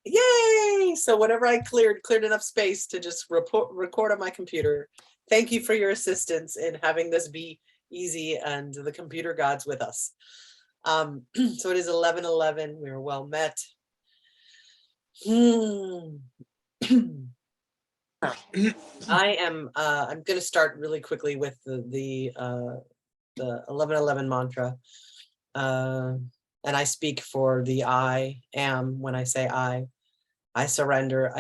Yay! So whatever I cleared enough space to just record on my computer. Thank you for your assistance in having this be easy and the computer gods with us. So it is 11:11. We were well met. I'm going to start really quickly with the 11:11 mantra. And I speak for the I am when I say I surrender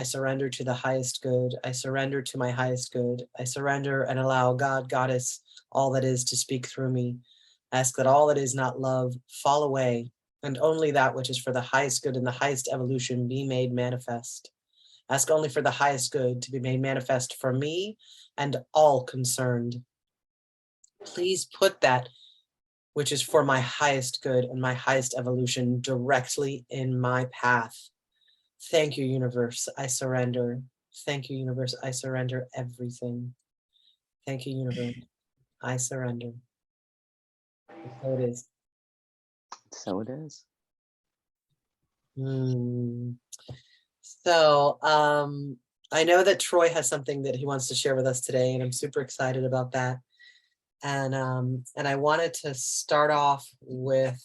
to the highest good. I surrender to my highest good. I surrender and allow God, Goddess, all that is to speak through me. Ask that all that is not love fall away, and only that which is for the highest good and the highest evolution be made manifest. Ask only for the highest good to be made manifest for me and all concerned. Please put that which is for my highest good and my highest evolution directly in my path. Thank you, universe. I surrender. Thank you, universe. I surrender everything. Thank you, universe. I surrender. So it is. So it is. So I know that Troy has something that he wants to share with us today, and I'm super excited about that. And I wanted to start off with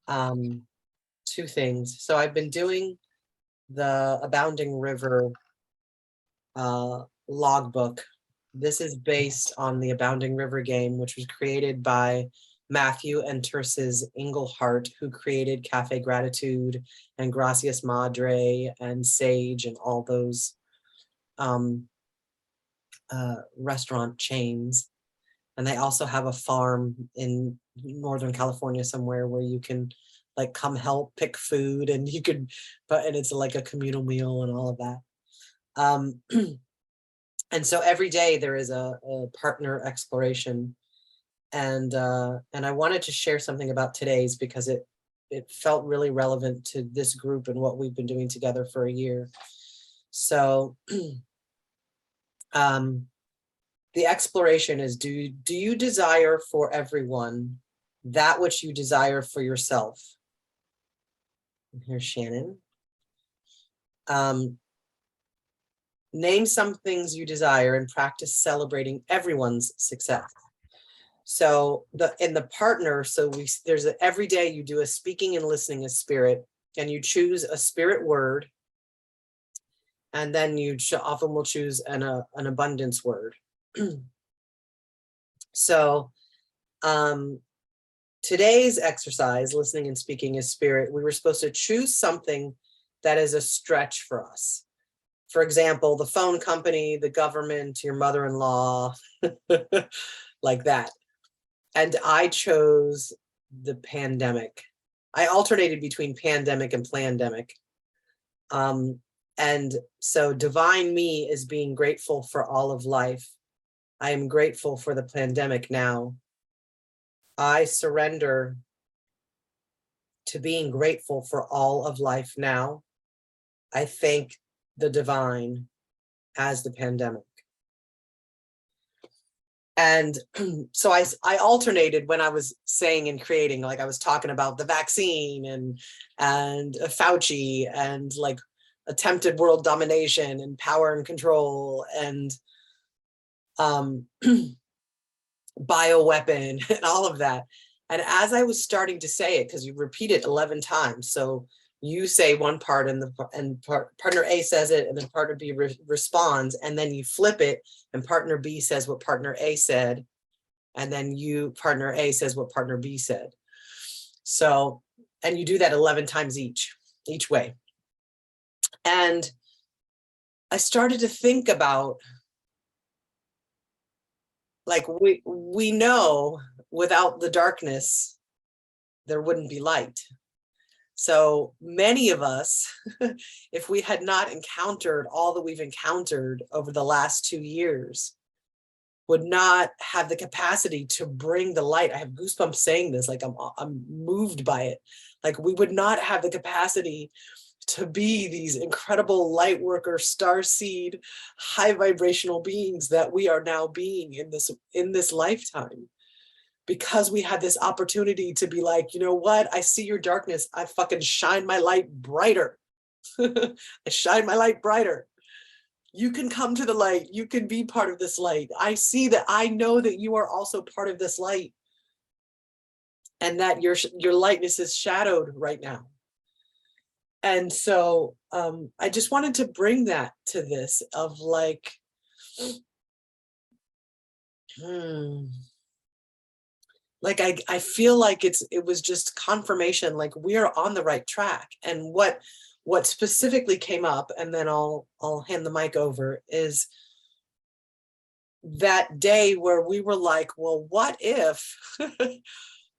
two things. So I've been doing the Abounding River logbook. This is based on the Abounding River game, which was created by Matthew and Terces Engelhart, who created Cafe Gratitude and Gracias Madre and Sage and all those restaurant chains. And they also have a farm in Northern California somewhere where you can like come help pick food, and you could, and it's like a communal meal and all of that. And so every day there is a partner exploration, and I wanted to share something about today's because it felt really relevant to this group and what we've been doing together for a year. So the exploration is, do you desire for everyone that which you desire for yourself? And here's Shannon. Name some things you desire and practice celebrating everyone's success. So in the partner, so there's every day you do a speaking and listening as spirit, and you choose a spirit word, and then you often will choose an abundance word. So today's exercise, listening and speaking as spirit, we were supposed to choose something that is a stretch for us. For example, the phone company, the government, your mother-in-law, like that. And I chose the pandemic. I alternated between pandemic and plandemic. And so divine me is being grateful for all of life. I am grateful for the pandemic now. I surrender to being grateful for all of life now. I thank the divine as the pandemic. And so I alternated when I was saying and creating, like I was talking about the vaccine and Fauci and like attempted world domination and power and control and bioweapon and all of that. And as I was starting to say it, because you repeat it 11 times, so you say one part and partner A says it, and then partner B responds, and then you flip it and partner B says what partner A said, and then partner A says what partner B said. So, and you do that 11 times each way. And I started to think about, like, we know without the darkness, there wouldn't be light. So many of us, if we had not encountered all that we've encountered over the last 2 years, would not have the capacity to bring the light. I have goosebumps saying this, like I'm moved by it. Like we would not have the capacity to be these incredible light worker, starseed, high vibrational beings that we are now being in this lifetime. Because we had this opportunity to be like, you know what? I see your darkness. I fucking shine my light brighter. I shine my light brighter. You can come to the light. You can be part of this light. I see that. I know that you are also part of this light, and that your lightness is shadowed right now. And so I just wanted to bring that to this of like, like I feel like it was just confirmation, like we are on the right track. And what specifically came up, and then I'll hand the mic over, is that day where we were like, well, what if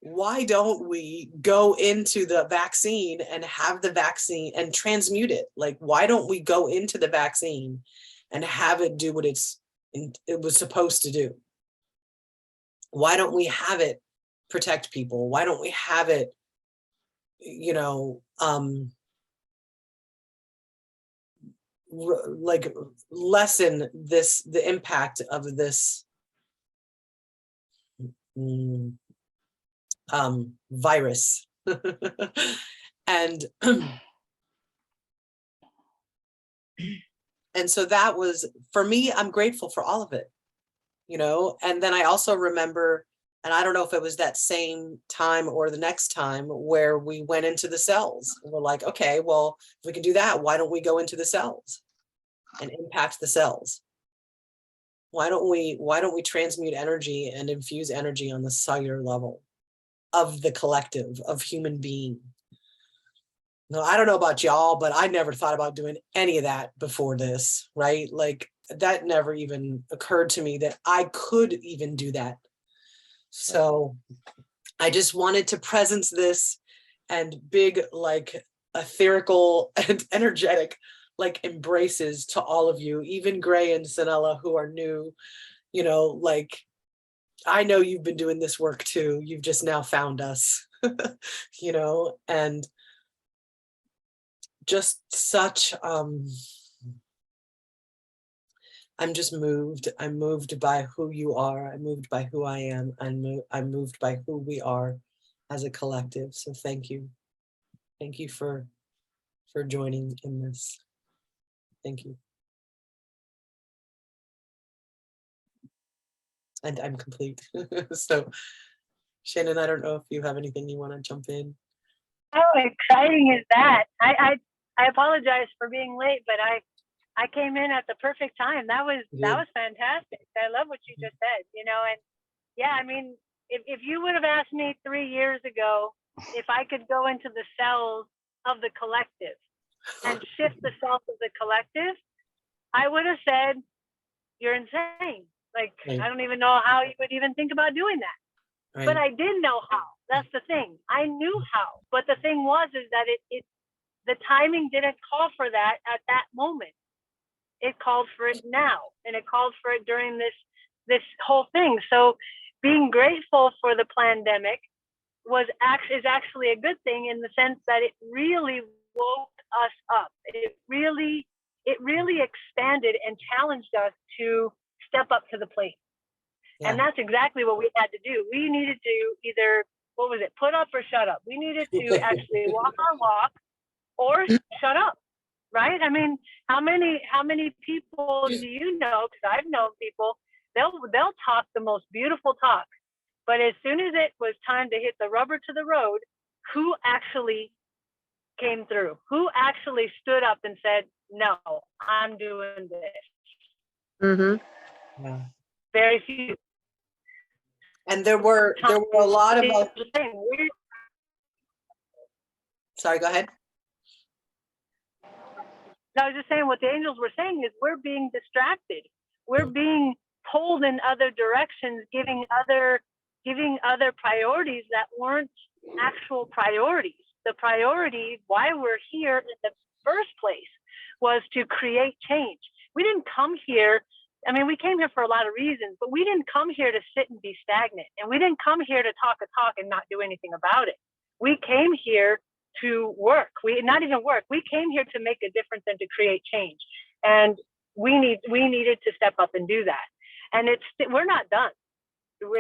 why don't we go into the vaccine and have the vaccine and transmute it? Like, why don't we go into the vaccine and have it do what it was supposed to do? Why don't we have it protect people? Why don't we have it, like lessen the impact of this virus? And and so that was, for me, I'm grateful for all of it, and then I also remember, and I don't know if it was that same time or the next time, where we went into the cells. We're like, okay, well, if we can do that, why don't we go into the cells and impact the cells? Why don't we transmute energy and infuse energy on the cellular level of the collective of human being? No, I don't know about y'all, but I never thought about doing any of that before this, right? Like, that never even occurred to me that I could even do that. So I just wanted to presence this, and big, like, etherical and energetic, like, embraces to all of you, even Gray and Sanella, who are new. Like, I know you've been doing this work too. You've just now found us, and just such, I'm just moved. I'm moved by who you are. I'm moved by who I am. I'm moved by who we are as a collective. So thank you. Thank you for joining in this. Thank you. And I'm complete. So Shannon, I don't know if you have anything you want to jump in. How exciting is that? I apologize for being late, but I came in at the perfect time. That was fantastic. I love what you just said, and yeah, I mean, if you would have asked me 3 years ago if I could go into the cells of the collective and shift the cells of the collective, I would have said, you're insane. Like, right. I don't even know how you would even think about doing that. Right. But I did know how. That's the thing. I knew how. But the thing is that the timing didn't call for that at that moment. It called for it now, and it called for it during this whole thing. So being grateful for the pandemic is actually a good thing, in the sense that it really woke us up. It really expanded and challenged us to step up to the plate. Yeah. And that's exactly what we had to do. We needed to either, put up or shut up. We needed to actually walk our walk or shut up, right? I mean, how many people do you know? Because I've known people, they'll talk the most beautiful talk, but as soon as it was time to hit the rubber to the road, who actually came through? Who actually stood up and said, no, I'm doing this? Mm-hmm. Yeah. Very few. And there were a lot of us. Sorry, go ahead. I was just saying, what the angels were saying is, we're being distracted. We're being pulled in other directions, giving other priorities that weren't actual priorities. The priority, why we're here in the first place, was to create change. We didn't come here. I mean, we came here for a lot of reasons, but we didn't come here to sit and be stagnant. And we didn't come here to talk a talk and not do anything about it. We came here to work. Not even work. We came here to make a difference and to create change. And we needed to step up and do that. And we're not done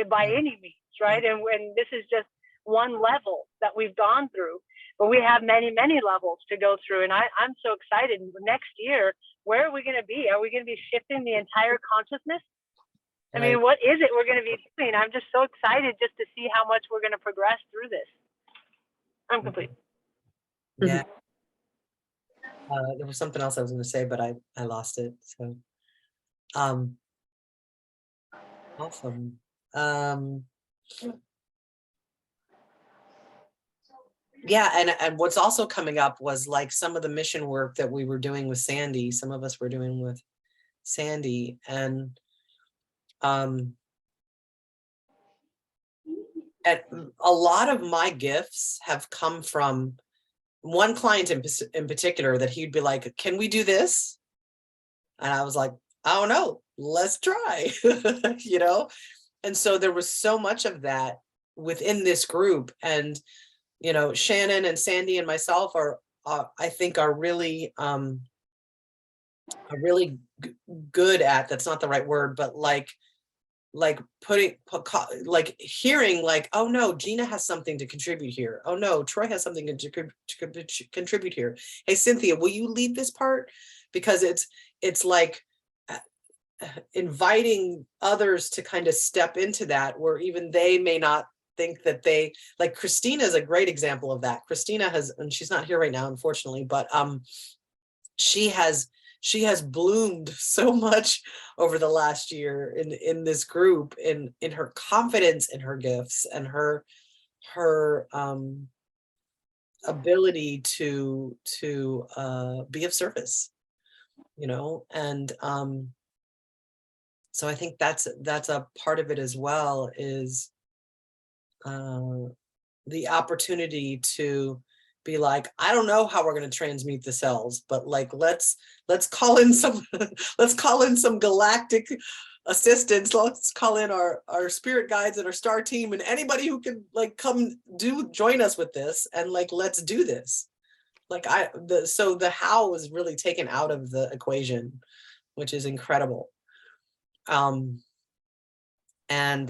by any means, right? And when this is just one level that we've gone through. but we have many, many levels to go through. And I'm so excited. Next year, where are we going to be? Are we going to be shifting the entire consciousness? I mean, what is it we're going to be doing? I'm just so excited just to see how much we're going to progress through this. I'm complete. Yeah. There was something else I was going to say, but I lost it. So, awesome. Yeah, and what's also coming up was like some of the mission work that we were doing with Sandy. Some of us were doing with Sandy, and a lot of my gifts have come from one client in particular, that he'd be like, can we do this? And I was like, I don't know, let's try. You know. And so there was so much of that within this group. And you know, Shannon and Sandy and myself are I think are really good at, that's not the right word, but like hearing like, oh no, Gina has something to contribute here. Oh no, Troy has something to contribute here. Hey, Cynthia, will you lead this part? Because it's like inviting others to kind of step into that, where even they may not think that they, like Christina is a great example of that. Christina has, and she's not here right now, unfortunately, but she has bloomed so much over the last year in this group, in her confidence in her gifts and her ability to be of service, you know. And so I think that's a part of it as well, is the opportunity to be like, I don't know how we're going to transmute the cells, but like, let's call in some, let's call in some galactic assistants. Let's call in our spirit guides and our star team and anybody who can like join us with this, and like, let's do this. Like so the how was really taken out of the equation, which is incredible. And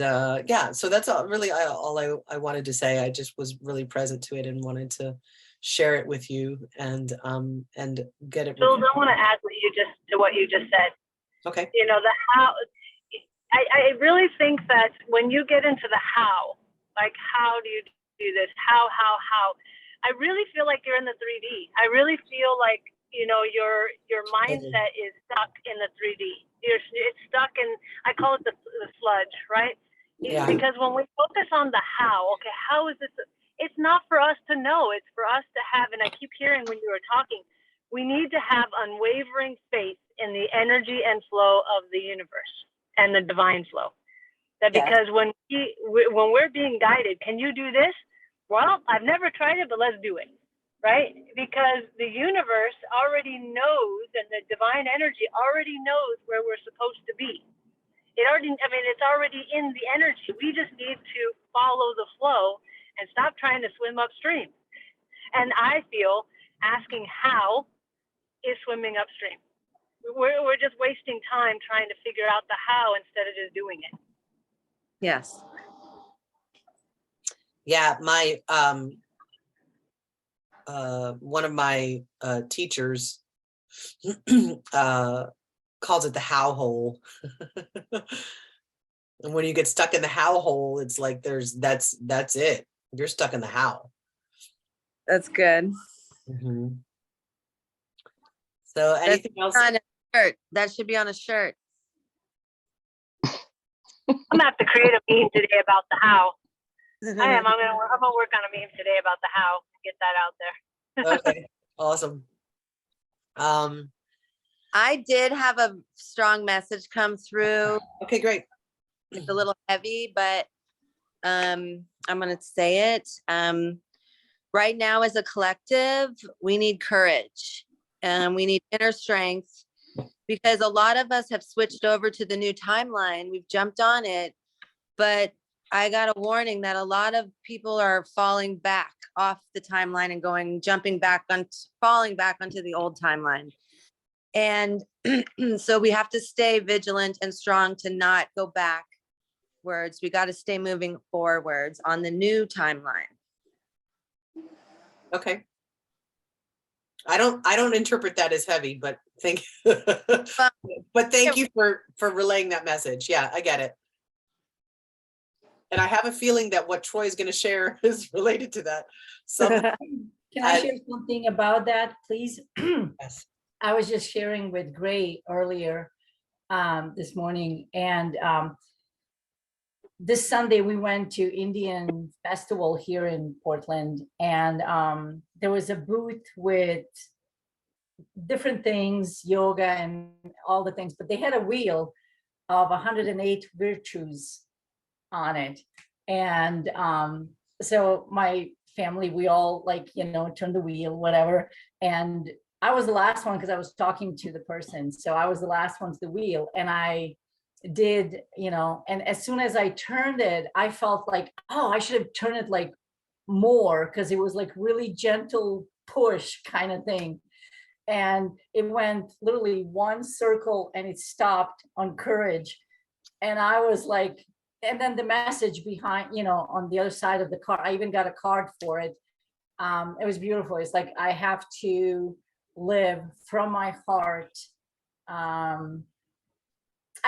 yeah, so that's really all I wanted to say. I just was really present to it and wanted to share it with you, and get it. Jules, I want to add to what you just said. Okay. You know, the how. I really think that when you get into the how, like how do you do this? How? I really feel like you're in the 3D. I really feel like, you know, your mindset is stuck in the 3D. It's stuck in, I call it the sludge, right? Yeah. Because when we focus on the how, okay, how is this? It's not for us to know. It's for us to have, and I keep hearing when you were talking, we need to have unwavering faith in the energy and flow of the universe and the divine flow. That because when we're being guided, can you do this? Well, I've never tried it, but let's do it. Right? Because the universe already knows, and the divine energy already knows where we're supposed to be. It's already in the energy. We just need to follow the flow and stop trying to swim upstream. And I feel asking how is swimming upstream. We're just wasting time trying to figure out the how instead of just doing it. Yes. Yeah, my one of my teachers calls it the how hole. And when you get stuck in the how hole, it's like that's it. You're stuck in the how. That's good. Mm-hmm. So anything else? On a shirt. That should be on a shirt. I'm gonna have to create a meme today about the how. I am. I'm gonna work on a meme today about the how. Get that out there. Okay, awesome. I did have a strong message come through. Okay, great. It's a little heavy, but I'm gonna say it. Right now, as a collective, we need courage and we need inner strength, because a lot of us have switched over to the new timeline. We've jumped on it, but I got a warning that a lot of people are falling back off the timeline and falling back onto the old timeline. And so we have to stay vigilant and strong to not go backwards. We got to stay moving forwards on the new timeline. Okay. I don't interpret that as heavy, but but thank you for relaying that message. Yeah, I get it. And I have a feeling that what Troy's going to share is related to that. So Can I share something about that, please? yes. I was just sharing with Gray earlier this morning, and this Sunday we went to Indian Festival here in Portland, and there was a booth with different things, yoga and all the things, but they had a wheel of 108 virtues on it. And so my family, we all like, turned the wheel, whatever. And I was the last one because I was talking to the person. So I was the last one to the wheel. And I did, and as soon as I turned it, I felt like, oh, I should have turned it like more, because it was like really gentle push kind of thing. And it went literally one circle and it stopped on courage. And I was like, and then the message behind, on the other side of the card, I even got a card for it. It was beautiful. It's like, I have to live from my heart. I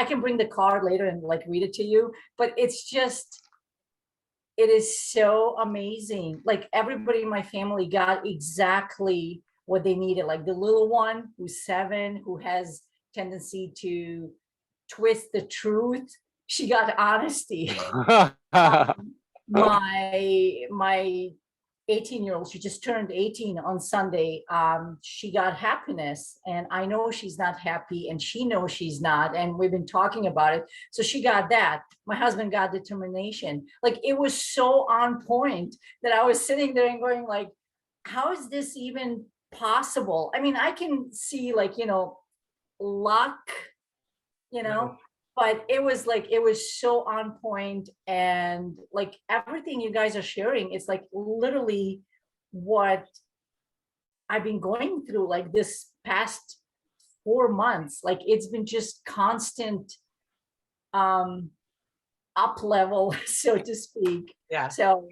can bring the card later and like read it to you, but it's just, it is so amazing. Like everybody in my family got exactly what they needed. Like the little one who's 7, who has tendency to twist the truth, she got honesty. My 18-year-old, she just turned 18 on Sunday. She got happiness, and I know she's not happy, and she knows she's not, and we've been talking about it. So she got that. My husband got determination. Like it was so on point that I was sitting there and going like, how is this even possible? I mean, I can see like, luck, but it was like, it was so on point, and like everything you guys are sharing, it's like literally what I've been going through like this past 4 months. Like it's been just constant up level, so to speak. Yeah. So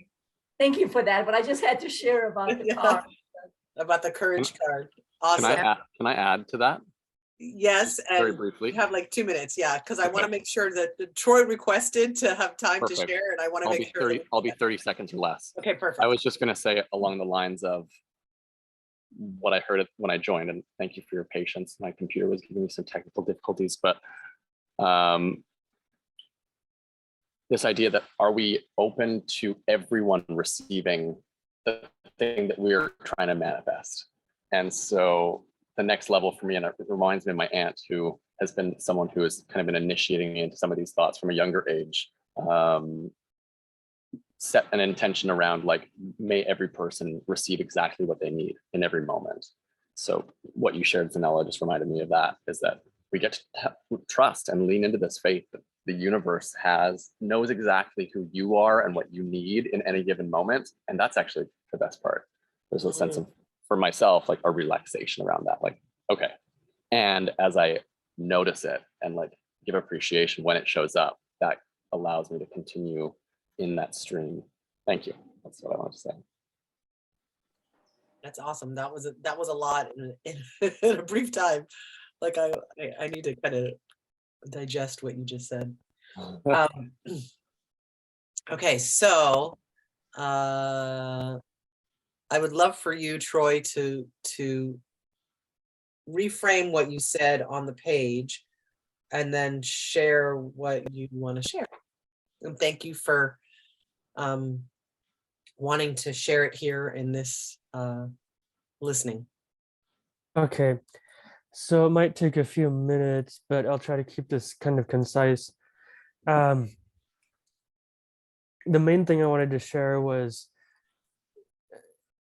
thank you for that, but I just had to share about the Yeah. card. About the courage card. Awesome. Can I add to that Yes, very and briefly? you have like 2 minutes. Yeah, because I want to Okay. make sure that Troy requested to have time to Perfect. share, and I want to I'll make be sure. 30. that- I'll be 30 seconds or less. Okay, perfect. I was just going to say along the lines of what I heard when I joined, and thank you for your patience. My computer was giving me some technical difficulties, but this idea that are we open to everyone receiving the thing that we're trying to manifest? And so the next level for me, and it reminds me of my aunt, who has been someone who has kind of been initiating me into some of these thoughts from a younger age, set an intention around like, may every person receive exactly what they need in every moment. So what you shared, Zanella, just reminded me of that, is that we get to trust and lean into this faith that the universe knows exactly who you are and what you need in any given moment. And that's actually the best part. There's a sense of, for myself, like a relaxation around that, like, okay. And as I notice it and like give appreciation when it shows up, that allows me to continue in that stream. Thank you. That's what I want to say. That's awesome. That was a lot in a brief time. Like I need to kind of digest what you just said. Okay, so I would love for you, Troy, to reframe what you said on the page and then share what you want to share. And thank you for wanting to share it here in this listening. Okay, so it might take a few minutes, but I'll try to keep this kind of concise. The main thing I wanted to share was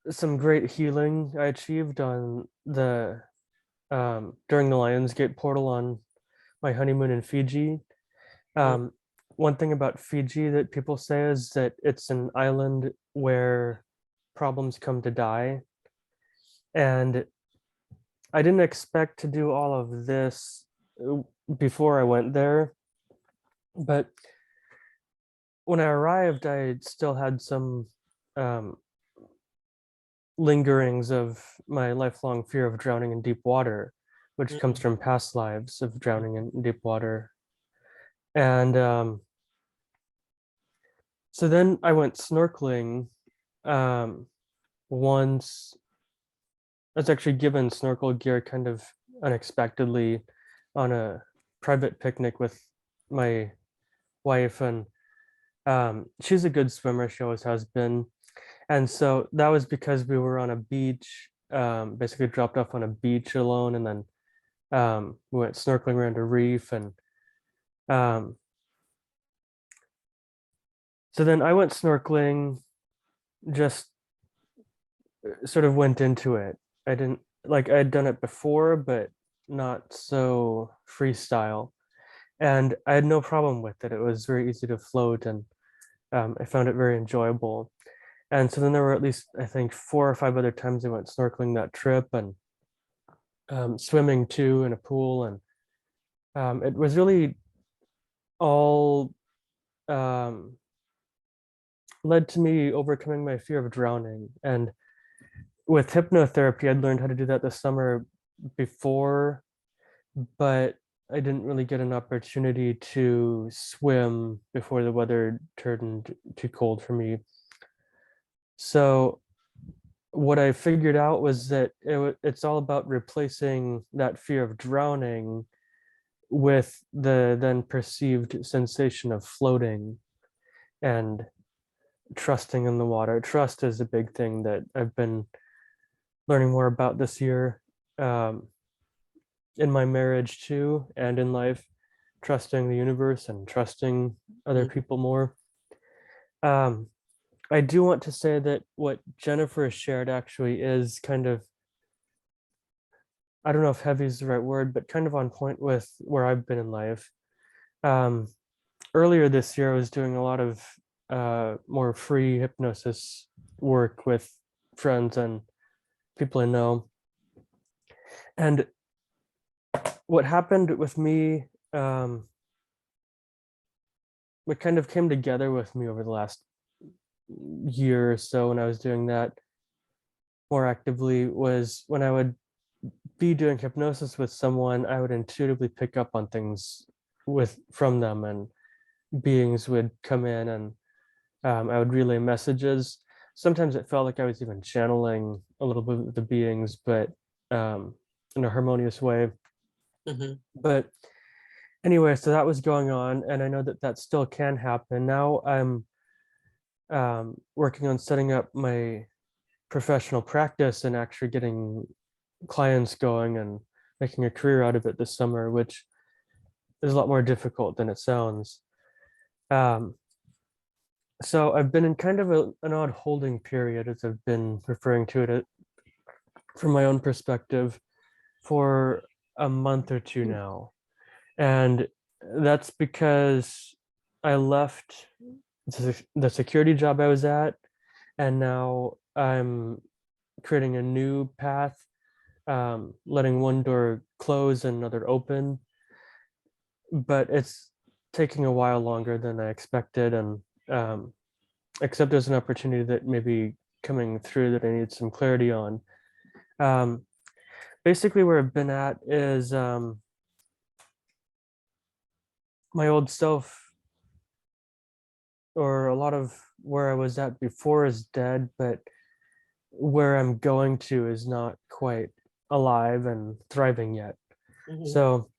some great healing I achieved on the during the Lionsgate portal on my honeymoon in Fiji. One thing about Fiji that people say is that it's an island where problems come to die. And I didn't expect to do all of this before I went there. But when I arrived, I still had some lingerings of my lifelong fear of drowning in deep water, which comes Mm. from past lives of drowning in deep water. And so then I went snorkeling once. I was actually given snorkel gear kind of unexpectedly on a private picnic with my wife, and she's a good swimmer. She always has been. And so that was because we were on a beach, basically dropped off on a beach alone, and then we went snorkeling around a reef. And um, so then I went snorkeling, just sort of went into it. I didn't like, I'd done it before, but not so freestyle. And I had no problem with it. It was very easy to float, and I found it very enjoyable. And so then there were at least, I think, 4 or 5 other times I went snorkeling that trip, and swimming too in a pool. And it was really all um, led to me overcoming my fear of drowning. And with hypnotherapy, I'd learned how to do that this summer before, but I didn't really get an opportunity to swim before the weather turned too cold for me. So what I figured out was that it's all about replacing that fear of drowning with the then perceived sensation of floating and trusting in the water. Trust is a big thing that I've been learning more about this year, in my marriage too, and in life, trusting the universe and trusting other Mm. people more. Um, I do want to say that what Jennifer shared actually is kind of, I don't know if heavy is the right word, but kind of on point with where I've been in life. Um, Earlier this year, I was doing a lot of more free hypnosis work with friends and people I know. And what happened with me, what kind of came together with me over the last year or so when I was doing that more actively, was when I would be doing hypnosis with someone, I would intuitively pick up on things from them, and beings would come in, and I would relay messages. Sometimes it felt like I was even channeling a little bit of the beings, but in a harmonious way. Mhm. But anyway, so that was going on, and I know that that still can happen. Now I'm working on setting up my professional practice and actually getting clients going and making a career out of it this summer, which is a lot more difficult than it sounds. Um, so I've been in kind of an odd holding period, as I've been referring to it, from my own perspective, for a month or two now. And that's because I left the security job I was at, and now I'm creating a new path, letting one door close and another open. But it's taking a while longer than I expected, and except there's an opportunity that may be coming through that I need some clarity on. Um, Basically, where I've been at is my old self, or a lot of where I was at before, is dead, but where I'm going to is not quite alive and thriving yet. Mhm. So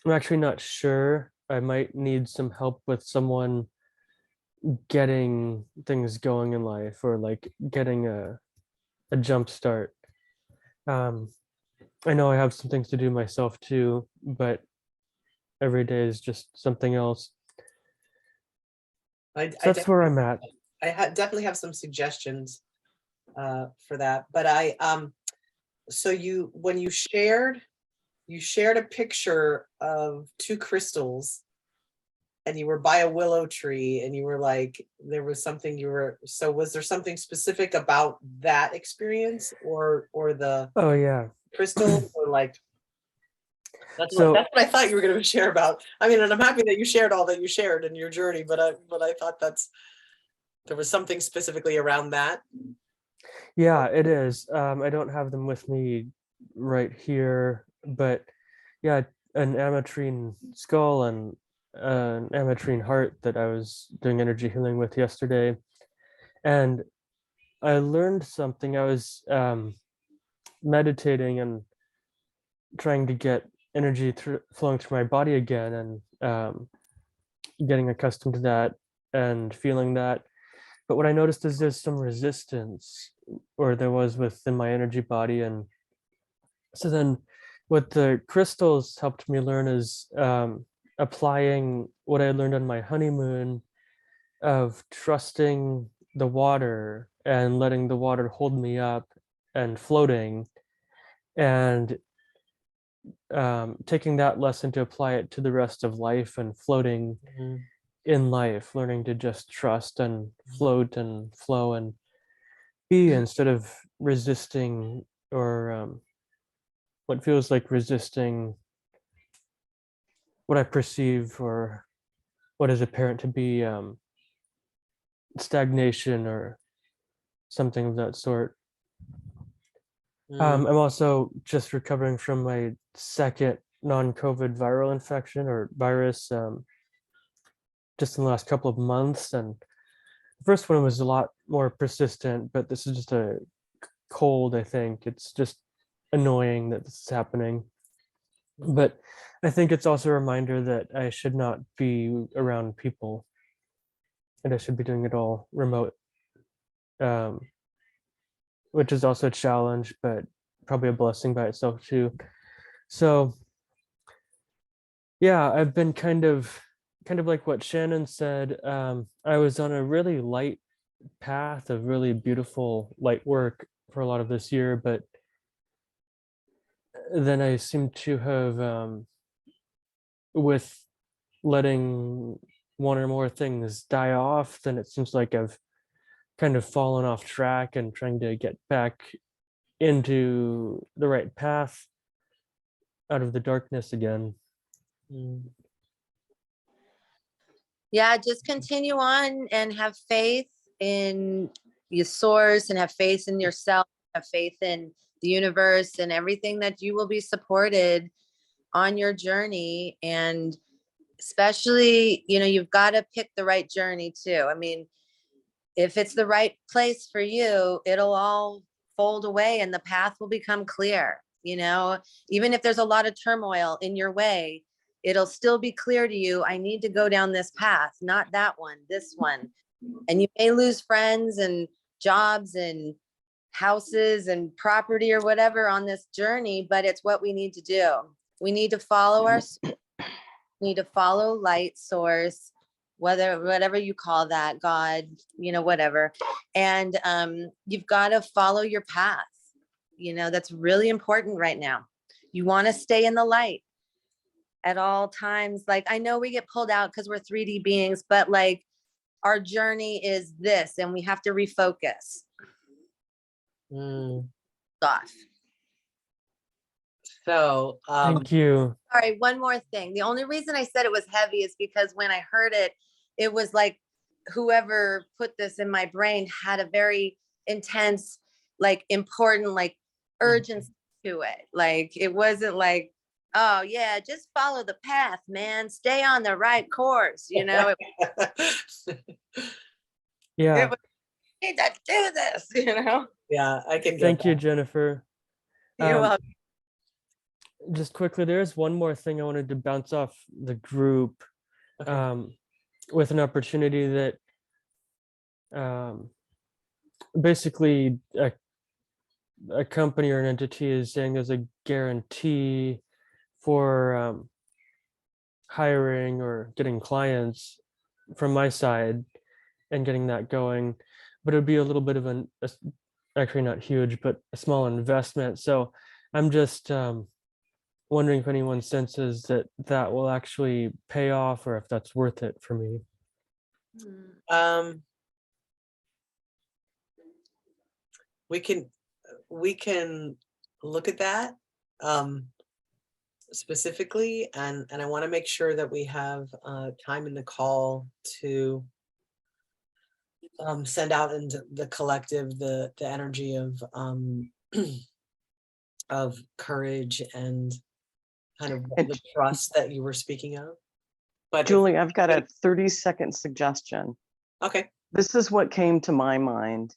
I'm actually not sure. I might need some help with someone getting things going in life, or like getting a jump start. Um, I know I have some things to do myself too, but every day is just something else. I So that's where I'm at. definitely have some suggestions for that. But so when you shared a picture of two crystals, and you were by a willow tree, and you were like, there was something so was there something specific about that experience, or the Oh yeah. crystal, or like So that's what I thought you were going to share about. I mean, and I'm happy that you shared all that you shared in your journey, but I thought there was something specifically around that. Yeah, it is. I don't have them with me right here, but yeah, an ametrine skull and an ametrine heart that I was doing energy healing with yesterday. And I learned something. I was meditating and trying to get energy flowing through my body again, and getting accustomed to that and feeling that. But what I noticed is there's some resistance, or there was within my energy body. And so then what the crystals helped me learn is applying what I learned on my honeymoon of trusting the water and letting the water hold me up and floating, and taking that lesson to apply it to the rest of life and floating Mhm. in life, learning to just trust and float and flow and be, instead of resisting, or what feels like resisting what I perceive, or what is apparent to be stagnation or something of that sort. Mm. I'm also just recovering from my second non-COVID viral infection or virus, just in the last couple of months. And the first one was a lot more persistent, but this is just a cold, I think. It's just annoying that this is happening. But I think it's also a reminder that I should not be around people, and I should be doing it all remote, um, which is also a challenge, but probably a blessing by itself too. So yeah, I've been kind of like what Shannon said. I was on a really light path of really beautiful light work for a lot of this year, but then I seem to have, with letting one or more things die off, then it seems like I've kind of fallen off track and trying to get back into the right path out of the darkness again. Mm. Yeah, just continue on and have faith in your source, and have faith in yourself, have faith in the universe and everything, that you will be supported on your journey. And especially, you've got to pick the right journey too. I mean, if it's the right place for you, it'll all fold away and the path will become clear. Even if there's a lot of turmoil in your way, it'll still be clear to you. I need to go down this path, not that one, this one. And you may lose friends and jobs and houses and property or whatever on this journey, but it's what we need to do. We need to follow need to follow light source, whatever you call that, God, whatever. And you've got to follow your path. That's really important right now. You want to stay in the light at all times. Like, I know we get pulled out because we're 3D beings, but like, our journey is this, and we have to refocus Mm. off. So, Thank you. All right, one more thing. The only reason I said it was heavy is because when I heard it, it was like whoever put this in my brain had a very intense, like important, like urgency to it. Like, it wasn't like, oh yeah, just follow the path, man. Stay on the right course. It Yeah, was, need to do this, yeah, I can get thank you, that. Jennifer. You're Um, welcome. just quickly, there's one more thing I wanted to bounce off the group, Okay. with an opportunity that, basically a company or an entity is saying there's a guarantee for hiring or getting clients from my side and getting that going, but it would be a little bit of actually not huge, but a small investment. So I'm just wondering if anyone senses that that will actually pay off, or if that's worth it for me. Um, we can look at that specifically, and I want to make sure that we have time in the call to send out into the collective the energy of courage and kind of And the trust that you were speaking of. But Julie, I've got a 30-second suggestion. okay. This is what came to my mind.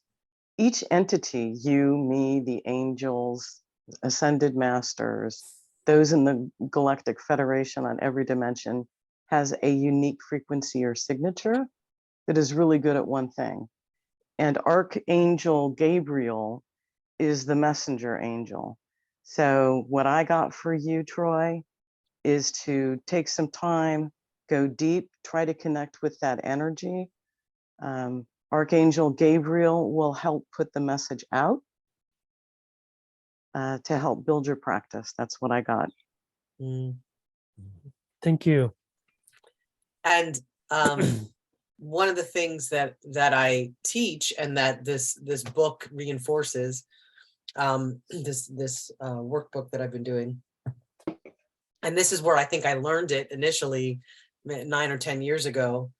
Each entity, you, me, the angels, ascended masters, those in the Galactic Federation on every dimension, has a unique frequency or signature that is really good at one thing. And Archangel Gabriel is the messenger angel. So what I got for you, Troy, is to take some time, go deep, try to connect with that energy. Archangel Gabriel will help put the message out to help build your practice. That's what I got. Mm. Thank you. And one of the things that I teach and that this book reinforces, this workbook that I've been doing, and this is where I think I learned it initially 9 or 10 years ago,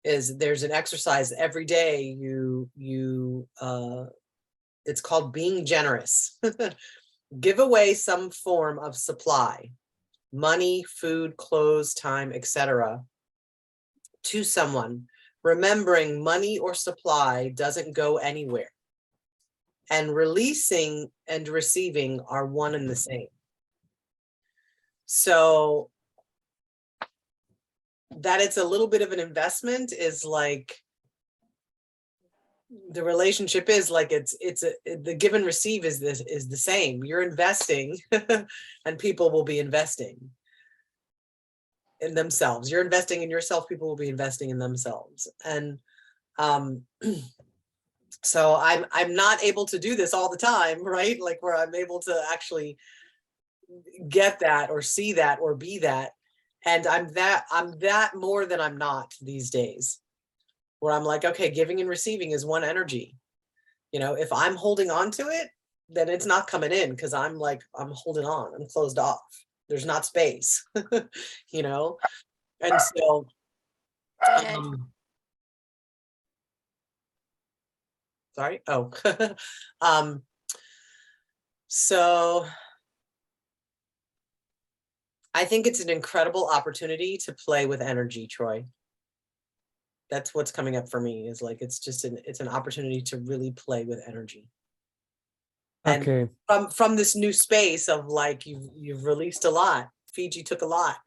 is there's an exercise every day it's called being generous. Give away some form of supply, money, food, clothes, time, etc., to someone, remembering money or supply doesn't go anywhere, and releasing and receiving are one and the same. So that it's a little bit of an investment is like, the relationship is like, the give and receive is the same. You're investing and people will be investing in themselves. You're investing in yourself, people will be investing in themselves. And so I'm not able to do this all the time, right? Like where I'm able to actually get that or see that or be that. And I'm that more than I'm not these days, where I'm like, okay, giving and receiving is one energy. You know, if I'm holding on to it, then it's not coming in, because I'm holding on, I'm closed off. There's not space, you know? And so, sorry. Oh, so I think it's an incredible opportunity to play with energy, Troy. That's what's coming up for me, is like, it's an opportunity to really play with energy. And Okay. from this new space of like, you've released a lot. Fiji took a lot,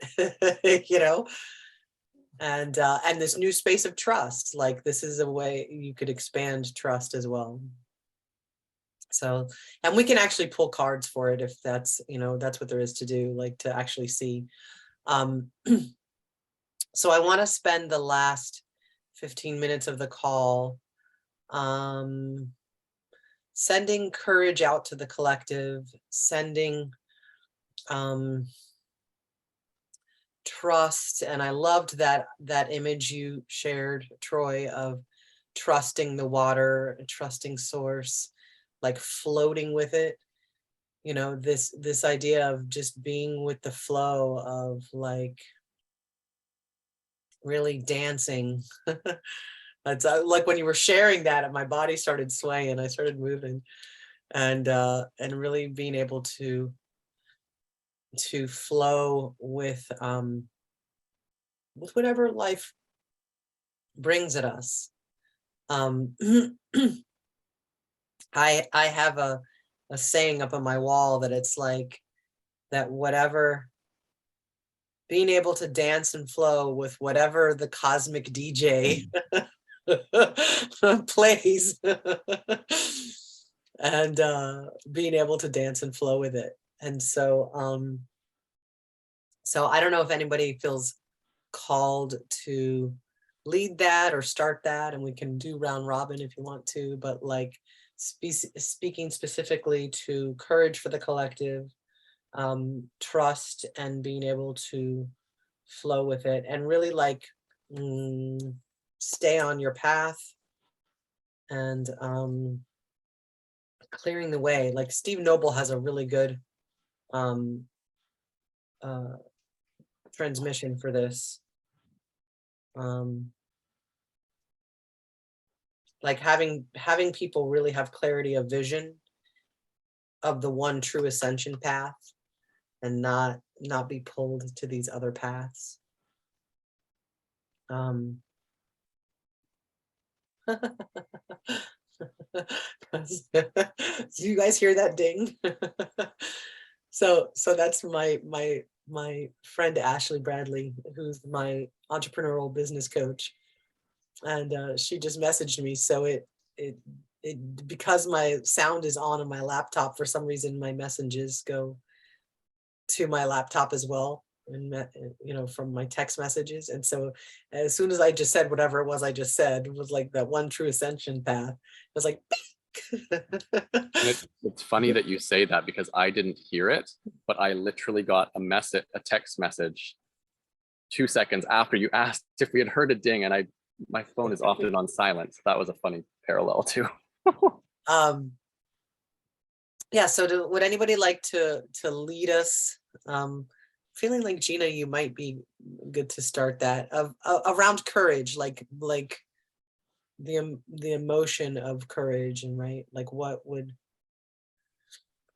you know, and this new space of trust, like this is a way you could expand trust as well. So, and we can actually pull cards for it if that's, you know, that's what there is to do, like to actually see. So I want to spend the last 15 minutes of the call sending courage out to the collective, sending trust. And I loved that image you shared, Troy, of trusting the water, trusting source, like floating with it. You know, this idea of just being with the flow of like really dancing. It's like when you were sharing that, my body started swaying, I started moving, and really being able to flow with whatever life brings at us. I have a saying up on my wall that it's like that, whatever, being able to dance and flow with whatever the cosmic DJ plays, and being able to dance and flow with it. And so so I don't know if anybody feels called to lead that or start that, and we can do round robin if you want to, but like speaking specifically to courage for the collective, trust, and being able to flow with it, and really like stay on your path, and clearing the way. Like Steve Noble has a really good transmission for this. like having people really have clarity of vision of the one true ascension path, and not be pulled to these other paths. Do you guys hear that ding? So that's my friend Ashley Bradley, who's my entrepreneurial business coach, and she just messaged me. So it because my sound is on my laptop, for some reason my messages go to my laptop as well, and from my text messages. And so as soon as I just said whatever it was I just said, it was like that one true ascension path. It was like It's funny that you say that, because I didn't hear it, but I literally got a text message 2 seconds after you asked if we had heard a ding, and my phone is often on silent. So that was a funny parallel too. Yeah, so would anybody like to lead us? Feeling like Gina, you might be good to start that around courage, like the emotion of courage, and right, like what would,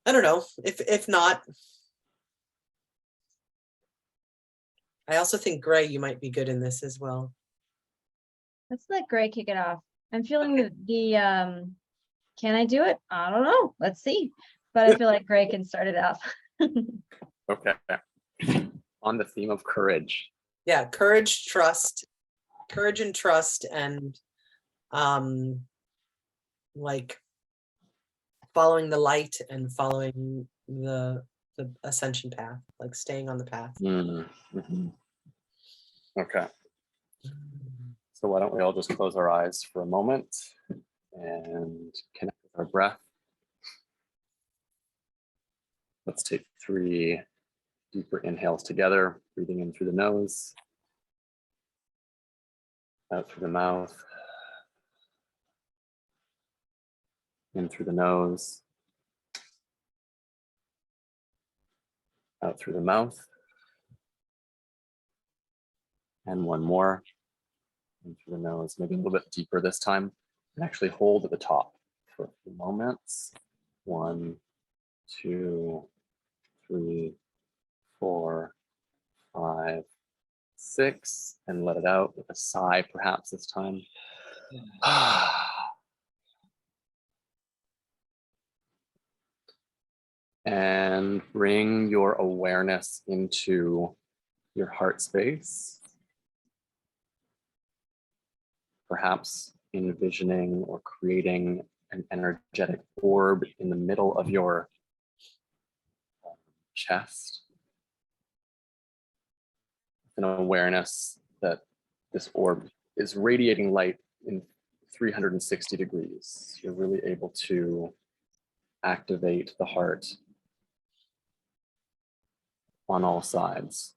I don't know, if not, I also think Gray, you might be good in this as well. Let's let Gray kick it off. I'm feeling the can I do it? I don't know. Let's see. But I feel like Gray can start it off. Okay. On the theme of courage. Yeah, courage and trust, and like following the light and following the ascension path, like staying on the path. Mm-hmm. Okay. So why don't we all just close our eyes for a moment and connect with our breath. Let's take 3 deeper inhales together, breathing in through the nose, out through the mouth, in through the nose, out through the mouth, and one more, in through the nose, maybe a little bit deeper this time, and actually hold at the top for a few moments. 1, 2, 3, 4, 5, 6, and let it out with a sigh, perhaps this time. And bring your awareness into your heart space. Perhaps envisioning or creating an energetic orb in the middle of your chest. An awareness that this orb is radiating light in 360 degrees. You're really able to activate the heart on all sides.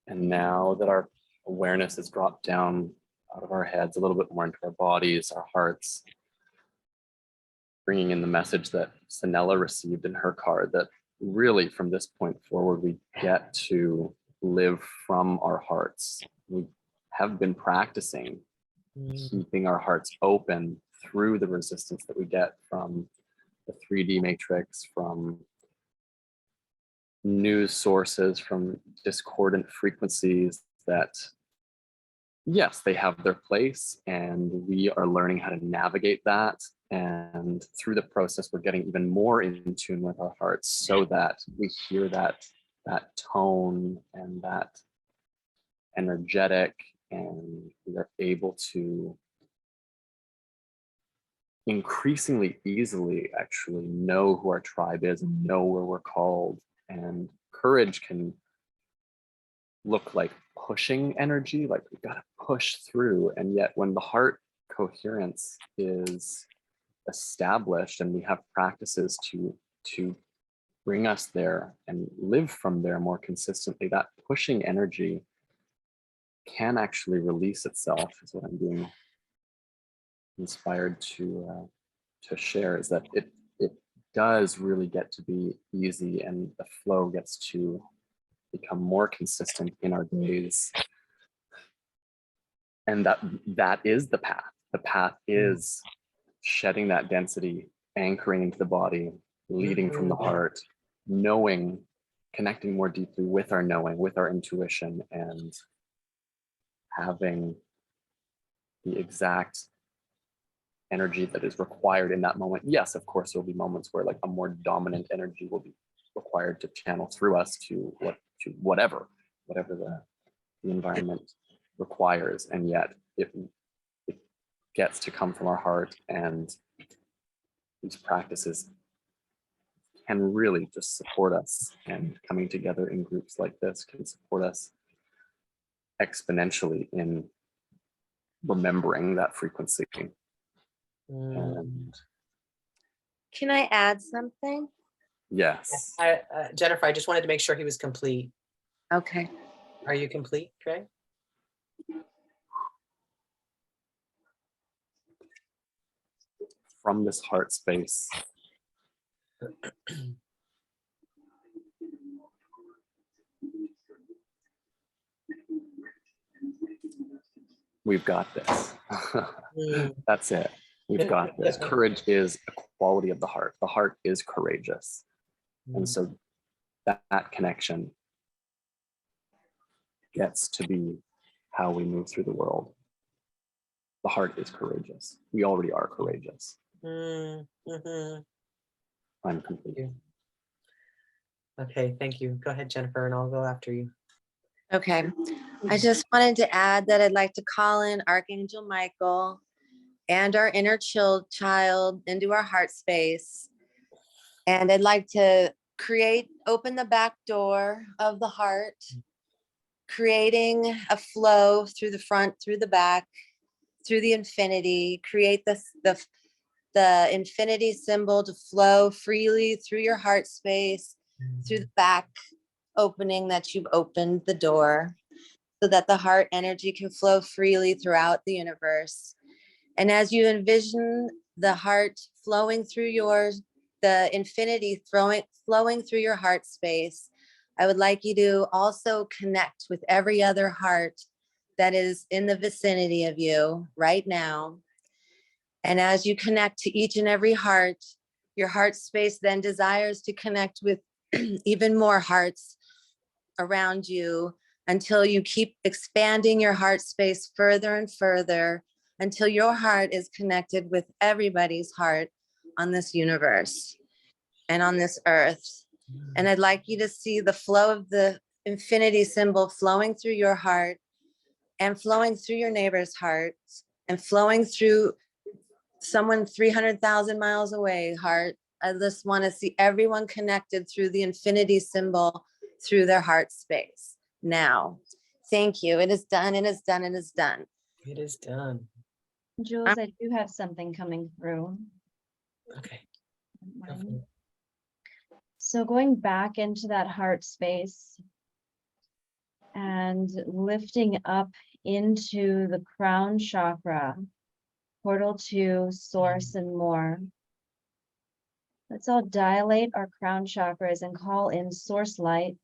And now that our awareness has dropped down out of our heads a little bit more into our bodies, our hearts, bringing in the message that Sanella received in her card, that really from this point forward, we get to live from our hearts. We have been practicing keeping our hearts open through the resistance that we get from the 3D matrix, from news sources, from discordant frequencies that, yes, they have their place, and we are learning how to navigate that. And through the process, we're getting even more in tune with our hearts, so that we hear that tone and that energetic, and we are able to increasingly easily actually know who our tribe is and know where we're called. And courage can look like pushing energy, like we've got to push through. And yet when the heart coherence is established and we have practices to bring us there and live from there more consistently, that pushing energy can actually release itself, is what I'm being inspired to share, is that it does really get to be easy, and the flow gets to become more consistent in our days. And that is the path. The path is shedding that density, anchoring into the body, leading from the heart, knowing, connecting more deeply with our knowing, with our intuition, and having the exact energy that is required in that moment. Yes, of course, there'll be moments where like a more dominant energy will be required to channel through us to whatever the environment requires. And yet it gets to come from our heart, and these practices can really just support us, and coming together in groups like this can support us exponentially in remembering that frequency. And Can I add something? yes, Jennifer, I just wanted to make sure he was complete. Okay. Are you complete, Trey? from this heart space, we've got this. That's it. We've got this. Courage is a quality of the heart. The heart is courageous. And so that connection gets to be how we move through the world. The heart is courageous. We already are courageous. Mm-hmm. I'm complete. Okay, thank you. Go ahead, Jennifer, and I'll go after you. Okay. I just wanted to add that I'd like to call in Archangel Michael and our inner child into our heart space. And I'd like to open the back door of the heart, creating a flow through the front, through the back, through the infinity, create the infinity symbol to flow freely through your heart space, through the back opening that you've opened the door, so that the heart energy can flow freely throughout the universe. And as you envision the heart flowing through the infinity flowing through your heart space, I would like you to also connect with every other heart that is in the vicinity of you right now. And as you connect to each and every heart, your heart space then desires to connect with even more hearts around you, until you keep expanding your heart space further and further, until your heart is connected with everybody's heart on this universe and on this earth. And I'd like you to see the flow of the infinity symbol flowing through your heart, and flowing through your neighbor's heart, and flowing through someone 300,000 miles away heart. I just want to see everyone connected through the infinity symbol, through their heart space now. Thank you. It is done. It is done. It is done. It is done. Jules, I do have something coming through. Okay. Go for it. So going back into that heart space and lifting up into the crown chakra, portal to source and more. Let's all dilate our crown chakras and call in source light,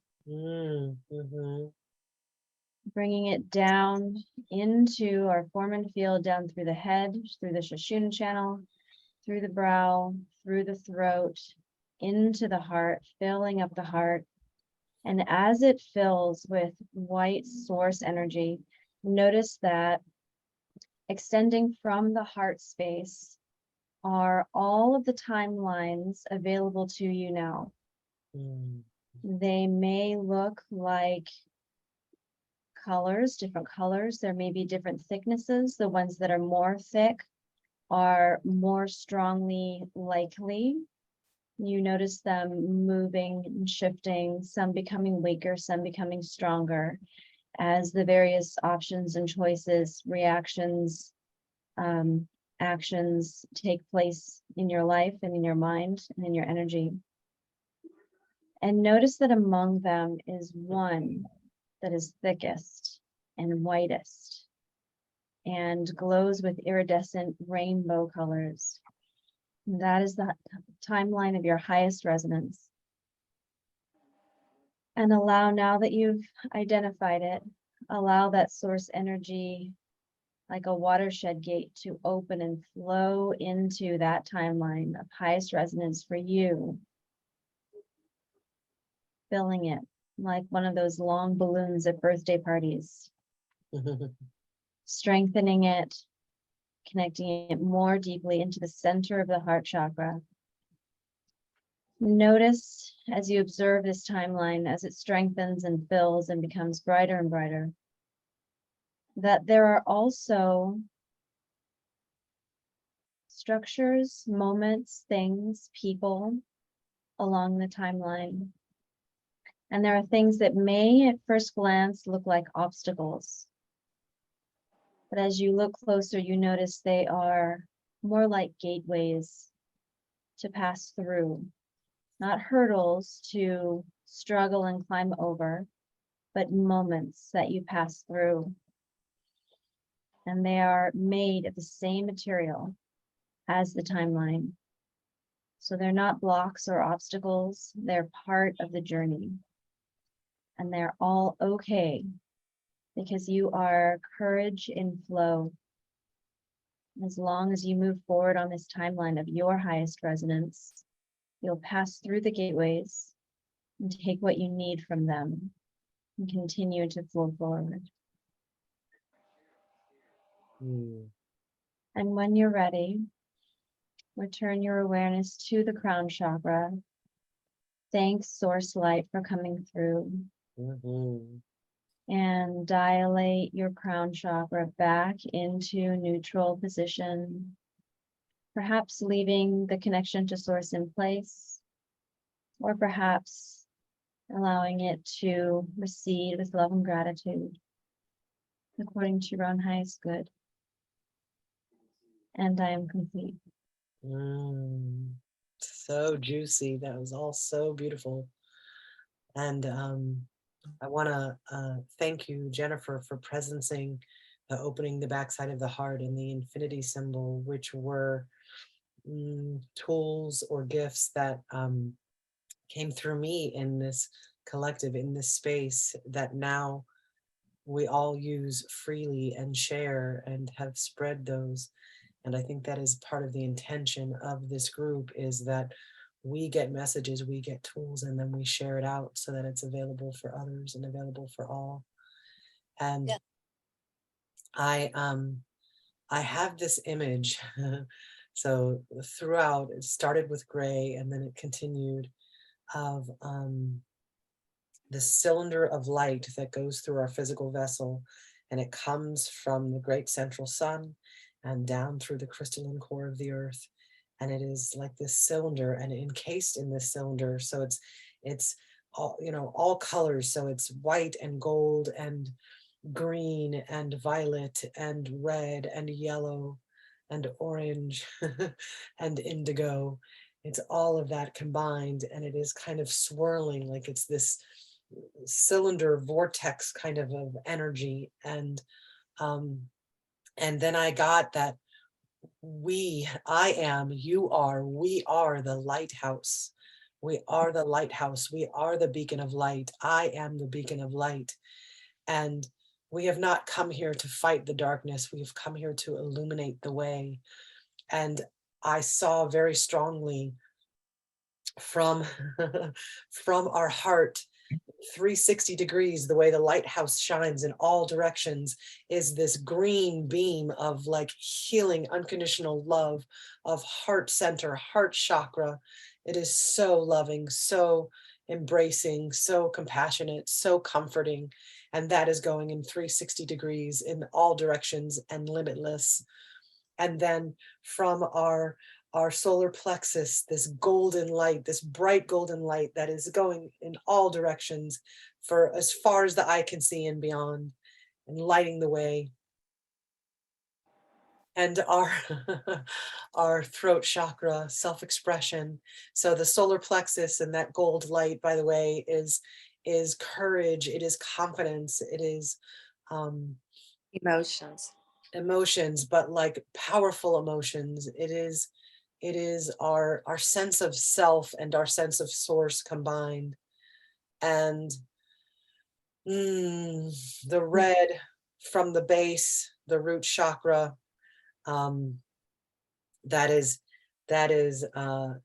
bringing it down into our Foreman field, down through the head, through the Shoshone channel, through the brow, through the throat, into the heart, filling up the heart. And as it fills with white source energy, notice that extending from the heart space are all of the timelines available to you now. They may look like colors, different colors. There may be different thicknesses. The ones that are more thick are more strongly likely. You notice them moving and shifting, some becoming weaker, some becoming stronger, as the various options and choices, reactions, actions take place in your life and in your mind and in your energy. And notice that among them is one that is thickest and whitest and glows with iridescent rainbow colors. That is the timeline of your highest resonance. And allow, now that you've identified it, allow that source energy like a watershed gate to open and flow into that timeline of highest resonance for you. Filling it like one of those long balloons at birthday parties, strengthening it, connecting it more deeply into the center of the heart chakra. Notice as you observe this timeline, as it strengthens and fills and becomes brighter and brighter, that there are also structures, moments, things, people along the timeline. And there are things that may at first glance look like obstacles. But as you look closer, you notice they are more like gateways to pass through, not hurdles to struggle and climb over, but moments that you pass through. And they are made of the same material as the timeline. So they're not blocks or obstacles, they're part of the journey. And they're all okay because you are courage in flow. As long as you move forward on this timeline of your highest resonance, you'll pass through the gateways and take what you need from them and continue to flow forward. And when you're ready, return your awareness to the crown chakra. Thanks, Source Light, for coming through. And dilate your crown chakra back into neutral position, perhaps leaving the connection to Source in place, or perhaps allowing it to recede with love and gratitude, according to your own highest good. And I am complete. So juicy. That was all so beautiful. And I want to thank you, Jennifer, for presencing the opening the backside of the heart and the infinity symbol, which were tools or gifts that came through me in this collective, in this space that now we all use freely and share and have spread those. And I think that is part of the intention of this group, is that we get messages, we get tools, and then we share it out so that it's available for others and available for all. And Yeah. I have this image. So throughout, it started with gray and then it continued, of the cylinder of light that goes through our physical vessel, and it comes from the great central sun and down through the crystalline core of the earth. And it is like this cylinder and encased in this cylinder. So it's all, you know, all colors. So it's white and gold and green and violet and red and yellow and orange and indigo. It's all of that combined, and it is kind of swirling, like it's this cylinder vortex kind of energy. And then I got that I am, you are, we are the lighthouse. We are the lighthouse. We are the beacon of light. I am the beacon of light. And we have not come here to fight the darkness. We have come here to illuminate the way. And I saw very strongly from, from our heart, 360 degrees, the way the lighthouse shines in all directions, is this green beam of like healing, unconditional love, of heart center, heart chakra. It is so loving, so embracing, so compassionate, so comforting. And that is going in 360 degrees in all directions and limitless. And then from our solar plexus, this golden light, this bright golden light that is going in all directions for as far as the eye can see and beyond, and lighting the way. And our throat chakra, self-expression. So the solar plexus and that gold light, by the way, is courage, it is confidence, it is emotions, but like powerful emotions. It is our sense of self and our sense of source combined. and the red from the base, the root chakra, that is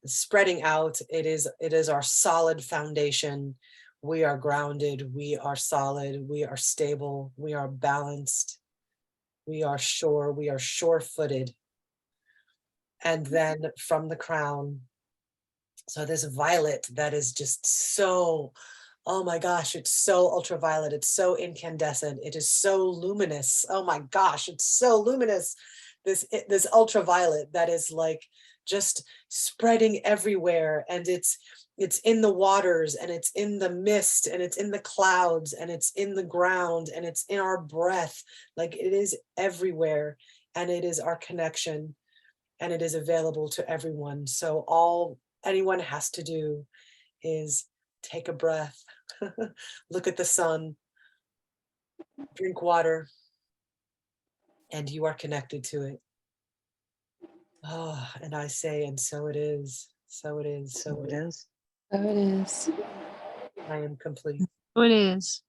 spreading out. It is our solid foundation. We are grounded, we are solid, we are stable, we are balanced, we are sure-footed. And then from the crown, so this violet that is just so, oh my gosh, it's so ultraviolet, it's so incandescent, it is so luminous. Oh my gosh, it's so luminous. This ultraviolet that is like just spreading everywhere, and it's in the waters, and it's in the mist, and it's in the clouds, and it's in the ground, and it's in our breath. Like, it is everywhere, and it is our connection, and it is available to everyone. So all anyone has to do is take a breath, look at the sun, drink water, and you are connected to it. Oh, and I say, and so it is, so it is, so it is. So it is. I am complete. So it is.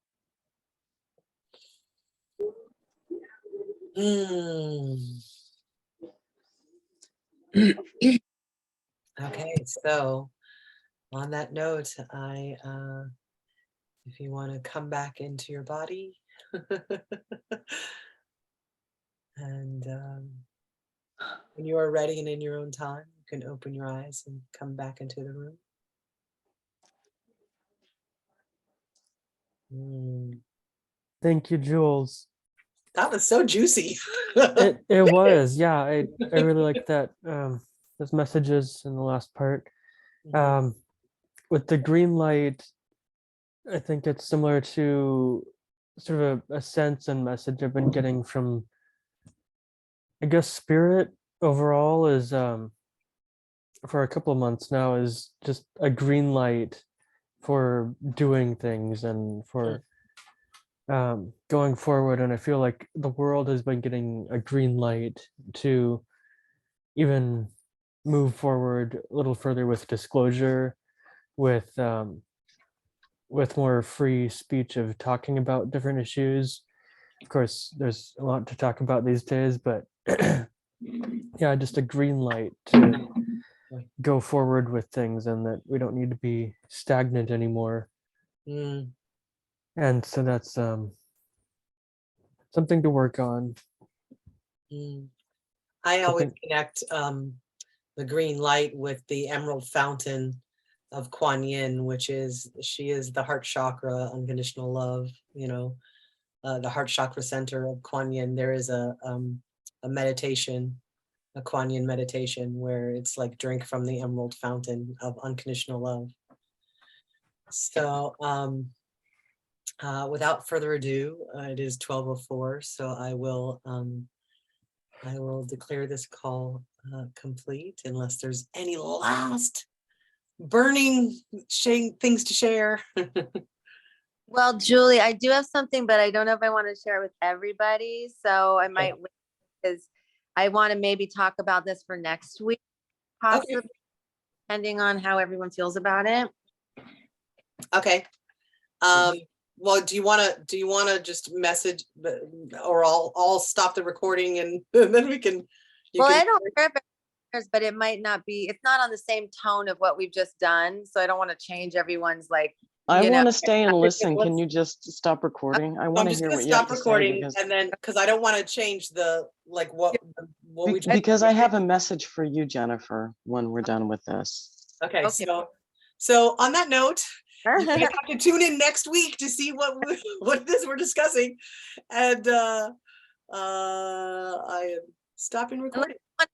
Okay, so on that note, if you want to come back into your body, and when you are ready and in your own time, you can open your eyes and come back into the room. Thank you, Jules. That was so juicy. It was, yeah. I really like that. Those messages in the last part. With the green light, I think it's similar to sort of a sense and message I've been getting from, I guess, spirit overall is for a couple of months now, is just a green light for doing things and for going forward. And I feel like the world has been getting a green light to even move forward a little further with disclosure, with more free speech of talking about different issues. Of course, there's a lot to talk about these days, but yeah, just a green light to go forward with things, and that we don't need to be stagnant anymore. And so that's something to work on. I always connect the green light with the emerald fountain of Kuan Yin, which is, she is the heart chakra, unconditional love, you know, the heart chakra center of Kuan Yin. There is a meditation, a Kuan Yin meditation, where it's like drink from the emerald fountain of unconditional love. So without further ado, it is 12:04, so I will declare this call complete, unless there's any last burning things to share. Well, Julie, I do have something, but I don't know if I want to share it with everybody. So I might wait, because I want to maybe talk about this for next week, possibly, depending on how everyone feels about it. Okay. Well, do you want to just message, or I'll stop the recording and then we can. Well, I don't care if it matters, but it might not be, it's not on the same tone of what we've just done. So I don't want to change everyone's, like, I you know. want to stay and listen. Can you just stop recording? I I'm want to just hear gonna what you have stop to say, recording, because and then, because I don't want to change the, like, what we just. because I have a message for you, Jennifer, when we're done with this. Okay, Okay. so on that note, you guys have to tune in next week to see what it is we're discussing, and I am stopping recording. Want